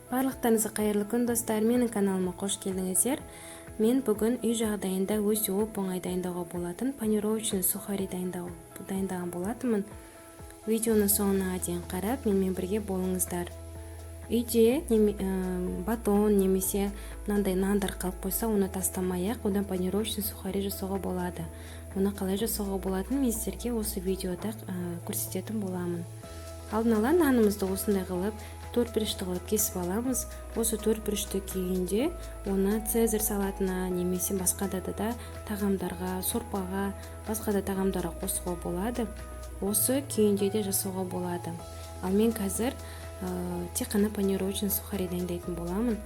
Барлықтарыңызға қайырлы күн достар, менің каналыма қош келдіңіздер. Мен бүгін үй жағдайында өте оп-оңай дайындауға болатын панировочный сухари дайындаған болатынмын. Видеоны соңына дейін қарап, менімен бірге болыңыздар. Үйде батон немесе мынандай нандар қалып қойса, оны тастамай-ақ, одан панировочный сухари жасауға болады. Оны қалай жасауға болатынын мен сіздерге осы видеода көрсететін боламын. Алдын ала нанымызды осындай қылып, төртбұрышты қылып кесіп аламыз. Осы төртбұрышты күйінде оны цезарь салатына немесе басқа да тағамдарға, сорпаға, басқа да тағамдарға қосуға болады. Осы күйінде де жасауға болады. Ал мен қазір тек қана панировочный сухари дайындайтын боламын.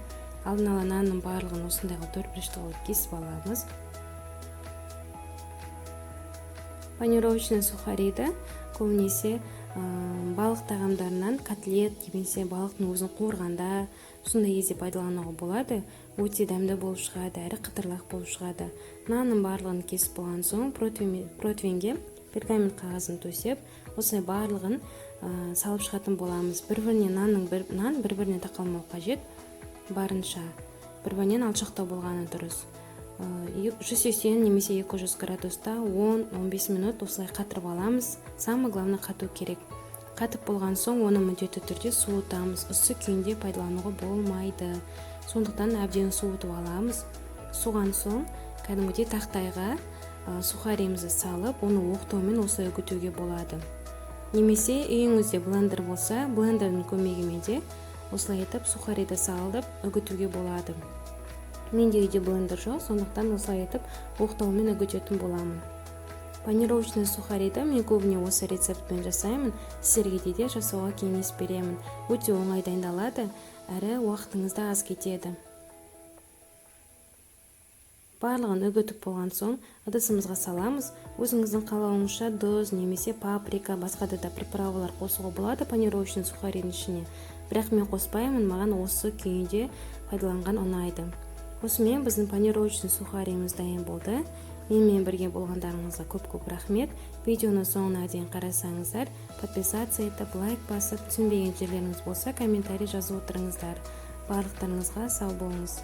Алдын ала нанның барлығын осындай төртбұрышты қылып кесіп аламыз. Панировочный сухариді көбінесе балық тағамдарынан котлет немесе балықтың өзін қуырғанда сондай кезде пайдалануға болады. Өте дәмді болып шығады, әрі қытырлақ болып шығады. Нанның барлығын кесіп болған соң противенге пергамент қағазын төсеп, осылай барлығын салып шығатын боламыз. Нан бір-біріне тақалмау қажет, барынша бір-бірінен алшақтау болғаны дұрыс. 180 немесе 200 градуста 10-15 минут осылай қатырып аламыз. Самое главное қату керек. Қатып болған соң оны міндетті түрде суытамыз. Ысы күйінде пайдалануға болмайды. Сондықтан әбден суытып аламыз. Суған соң кәдімгідей тақтайға сухаримізді салып, оны оқтаумен осылай үгітуге болады. Немесе үйіңізде блендер болса, блендердің көмегімен де осылай етіп сухариді салып үгітуге болады. Менде үйде блендер жоқ, сондықтан осылай етіп оқтаумен үгітетін боламын. Панировочный сухариді мен көбіне осы рецептпен жасаймын. Сіздерге де жасауға кеңес беремін. Өте оңай дайындалады, әрі уақытыңызда аз кетеді. Барлығын үгітіп болған соң ыдысымызға саламыз. Өзіңіздің қалауыңызша тұз немесе паприка, басқа да приправалар қосуға болады панировочный сухаридің ішіне. Бірақ мен қоспаймын, маған осы күйінде пайдаланған ұнайды. Осымен біздің панировочный сухаримыз дайын болды. Менімен бірге болғандарыңызға көп-көп рахмет. Видеоны соңына дейін қарасаңыздар, подписаться етіп, лайк басып, түсінбеген жерлеріңіз болса комментарий жазып отырыңыздар. Барлықтарыңызға сау болыңыз.